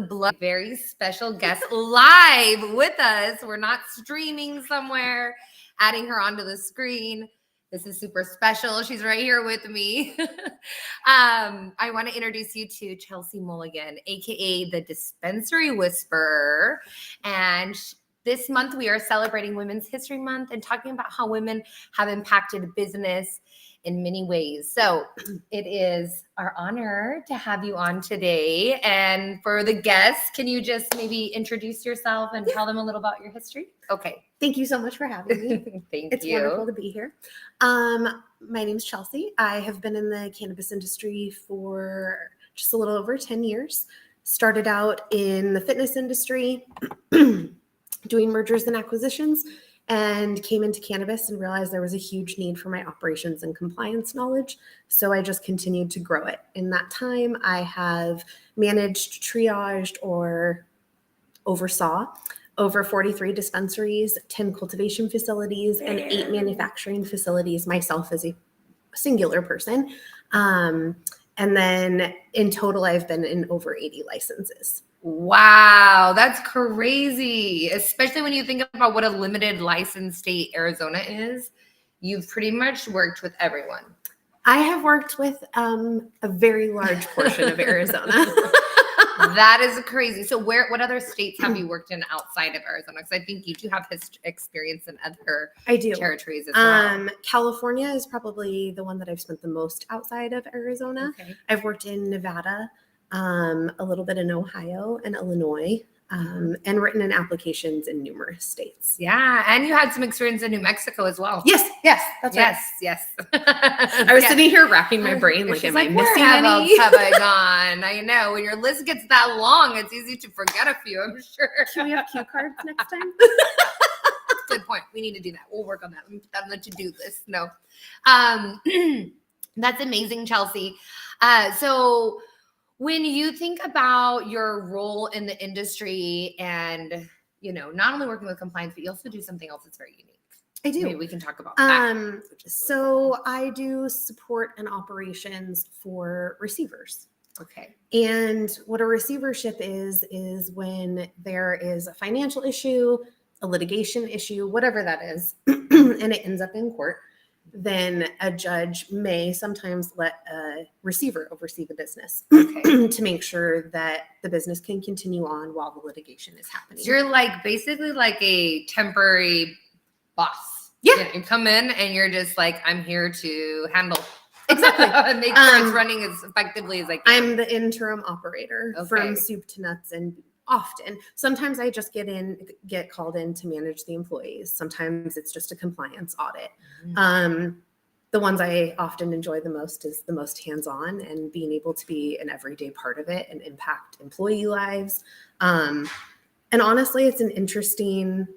Blood, very special guest live with us. We're not streaming somewhere, adding her onto the screen. This is super special. She's right here with me. I want to introduce you to Chelsea Mulligan, aka the Dispensary Whisperer. And this month we are celebrating Women's History Month and talking about how women have impacted business in many ways. So it is our honor to have you on today. And for the guests, can you just maybe introduce yourself and tell them a little about your history? Okay. Thank you so much for having me. It's wonderful to be here. My name is Chelsea. I have been in the cannabis industry for just a little over 10 years. Started out in the fitness industry, doing mergers and acquisitions, and came into cannabis and realized there was a huge need for my operations and compliance knowledge. So I just continued to grow it. In that time, I have managed, triaged, or oversaw over 43 dispensaries, 10 cultivation facilities, and 8 manufacturing facilities myself as a singular person. And then in total, I've been in over 80 licenses. Wow, that's crazy. Especially when you think about what a limited license state Arizona is. You've pretty much worked with everyone. I have worked with a very large portion of Arizona. That is crazy. So what other states have you worked in outside of Arizona? Because I think you do have experience in other territories as well. California is probably the one that I've spent the most outside of Arizona. Okay. I've worked in Nevada, a little bit in Ohio and Illinois, and written in applications in numerous states. Yeah, and you had some experience in New Mexico as well. Yes, that's right. Yes. I was sitting here wrapping my brain like, am I missing any? Where else have I gone? I know, when your list gets that long, it's easy to forget a few, I'm sure. Can we have cue cards next time? Good point. We need to do that. We'll work on that. Let me put that on the to-do list. No. That's amazing, Chelsea. So when you think about your role in the industry and, not only working with compliance, but you also do something else that's very unique. I do. Maybe we can talk about that. So I do support and operations for receivers. Okay. And what a receivership is when there is a financial issue, a litigation issue, whatever that is, and it ends up in court, then a judge may sometimes let a receiver oversee the business to make sure that the business can continue on while the litigation is happening. So you're basically like a temporary boss. Yeah. You come in and you're just like, I'm here to handle. Exactly. And make sure it's running as effectively as I can. I'm the interim operator from soup to nuts, and often, sometimes I just get called in to manage the employees. Sometimes it's just a compliance audit. Mm-hmm. The ones I often enjoy the most is the most hands-on and being able to be an everyday part of it and impact employee lives. And honestly, it's an interesting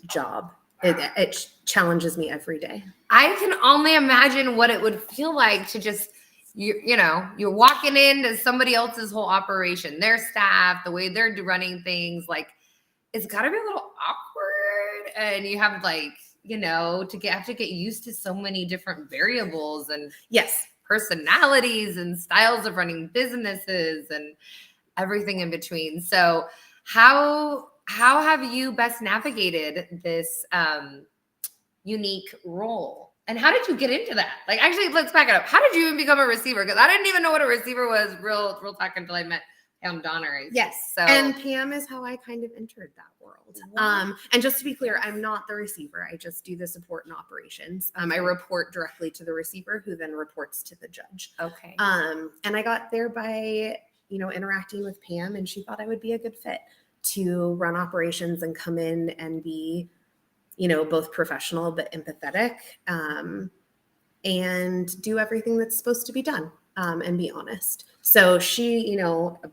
job. It challenges me every day. I can only imagine what it would feel like to just, you're walking into somebody else's whole operation, their staff, the way they're running things. It's got to be a little awkward, and you have have to get used to so many different variables and personalities and styles of running businesses and everything in between. So how have you best navigated this unique role? And how did you get into that? Actually, let's back it up. How did you even become a receiver? Because I didn't even know what a receiver was real talk until I met Pam Donner. Yes. So, and Pam is how I kind of entered that world. Wow. And just to be clear, I'm not the receiver. I just do the support and operations. I report directly to the receiver, who then reports to the judge. Okay. And I got there by, interacting with Pam, and she thought I would be a good fit to run operations and come in and be, both professional but empathetic, and do everything that's supposed to be done, and be honest. So she,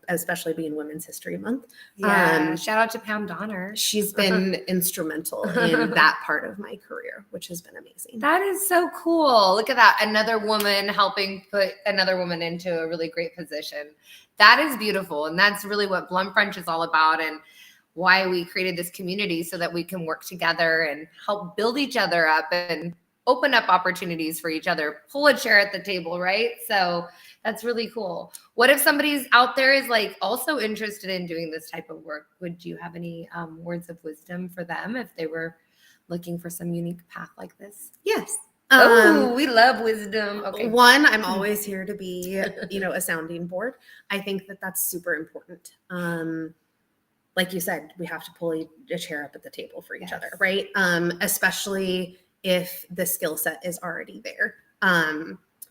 especially being Women's History Month. Shout out to Pam Donner. She's been instrumental in that part of my career, which has been amazing. That is so cool. Look at that. Another woman helping put another woman into a really great position. That is beautiful. And that's really what Blunt French is all about, and why we created this community, so that we can work together and help build each other up and open up opportunities for each other, pull a chair at the table, right? So That's really cool. What if somebody's out there is like also interested in doing this type of work? Would you have any words of wisdom for them if they were looking for some unique path like this? Yes. We love wisdom. Okay. One, I'm always here to be, a sounding board. I think that that's super important. Like you said, we have to pull a chair up at the table for each other, right? Especially if the skill set is already there.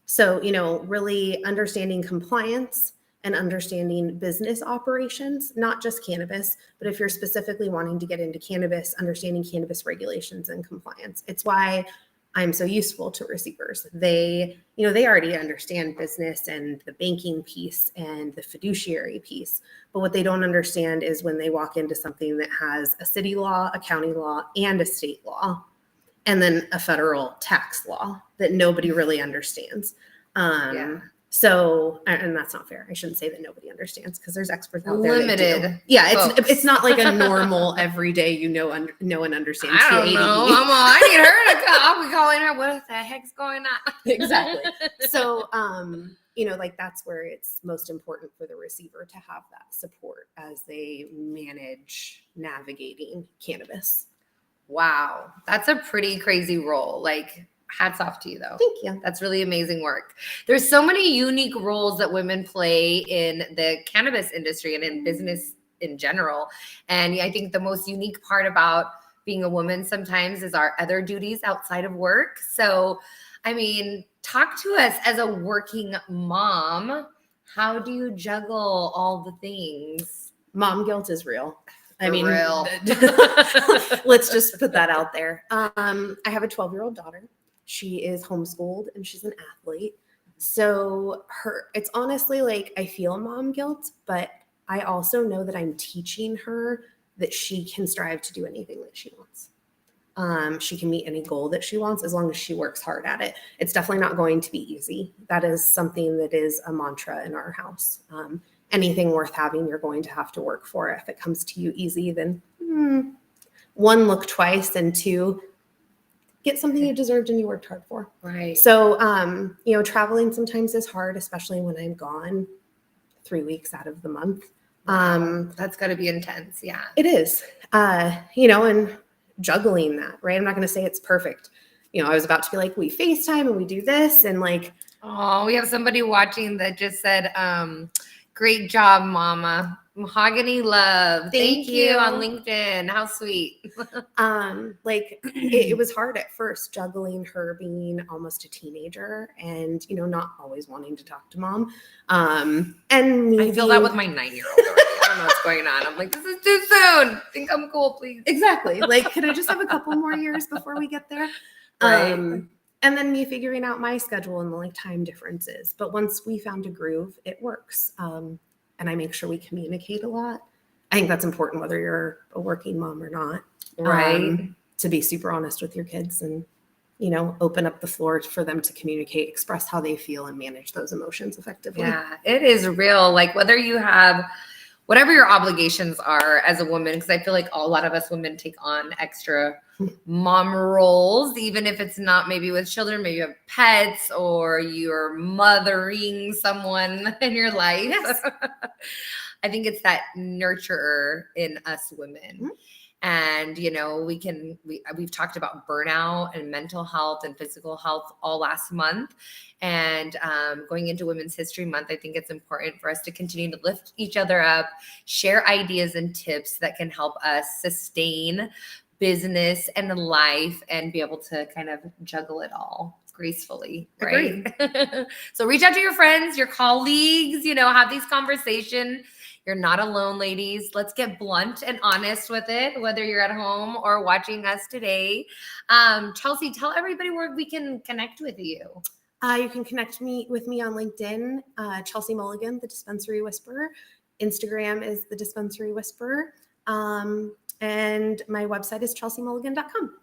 So, really understanding compliance and understanding business operations, not just cannabis, but if you're specifically wanting to get into cannabis, understanding cannabis regulations and compliance. It's why I'm so useful to receivers. They already understand business and the banking piece and the fiduciary piece. But what they don't understand is when they walk into something that has a city law, a county law, and a state law, and then a federal tax law that nobody really understands. So, and that's not fair. I shouldn't say that nobody understands because there's experts out there. Limited. Yeah, it's not like a normal everyday know and understand. I don't know. I need her to come. I'll be calling her. What the heck's going on? Exactly. So, that's where it's most important for the receiver to have that support as they manage navigating cannabis. Wow, that's a pretty crazy role. Like, hats off to you, though. Thank you. That's really amazing work. There's so many unique roles that women play in the cannabis industry and in business in general. And I think the most unique part about being a woman sometimes is our other duties outside of work. So, I mean, talk to us as a working mom. How do you juggle all the things? Mom guilt is real. Real. Let's just put that out there. I have a 12-year-old daughter. She is homeschooled and she's an athlete. So it's honestly like I feel mom guilt, but I also know that I'm teaching her that she can strive to do anything that she wants. She can meet any goal that she wants as long as she works hard at it. It's definitely not going to be easy. That is something that is a mantra in our house. Anything worth having, you're going to have to work for. If it comes to you easy, then one, look twice, and two, get something you deserved and you worked hard for. Right. So, traveling sometimes is hard, especially when I'm gone 3 weeks out of the month. That's got to be intense. Yeah, it is. And juggling that, right? I'm not going to say it's perfect. I was about to be like, we FaceTime and we do this and like. Oh, we have somebody watching that just said, great job, mama. Mahogany love. Thank you on LinkedIn. How sweet. It was hard at first juggling her being almost a teenager and, not always wanting to talk to mom. And I feel that with my 9-year-old already. I don't know what's going on. I'm like, this is too soon. Think I'm cool, please. Exactly. Could I just have a couple more years before we get there? Right. And then me figuring out my schedule and the time differences. But once we found a groove, it works. And I make sure we communicate a lot. I think that's important, whether you're a working mom or not. Right. To be super honest with your kids and, open up the floor for them to communicate, express how they feel and manage those emotions effectively. Yeah, it is real. Whether you have whatever your obligations are as a woman, because I feel like a lot of us women take on extra mom roles, even if it's not maybe with children, maybe you have pets or you're mothering someone in your life. Yes. I think it's that nurturer in us women. Mm-hmm. And, we've talked about burnout and mental health and physical health all last month. And going into Women's History Month, I think it's important for us to continue to lift each other up, share ideas and tips that can help us sustain business and life and be able to kind of juggle it all gracefully, right? So reach out to your friends, your colleagues, have these conversations. You're not alone, ladies. Let's get blunt and honest with it, whether you're at home or watching us today. Chelsea, tell everybody where we can connect with you. You can connect with me on LinkedIn, Chelsea Mulligan, the Dispensary Whisperer. Instagram is the Dispensary Whisperer. And my website is chelseamulligan.com.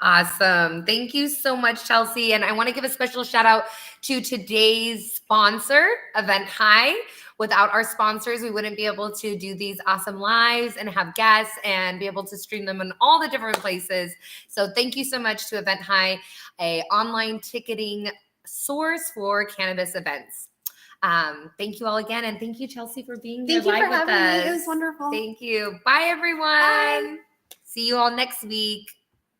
Awesome. Thank you so much, Chelsea. And I want to give a special shout out to today's sponsor, EventHi. Without our sponsors, we wouldn't be able to do these awesome lives and have guests and be able to stream them in all the different places. So thank you so much to EventHi, an online ticketing source for cannabis events. Thank you all again. And thank you, Chelsea, for being Thank here you live for with having us. me. It was wonderful. Thank you. Bye, everyone. Bye. See you all next week.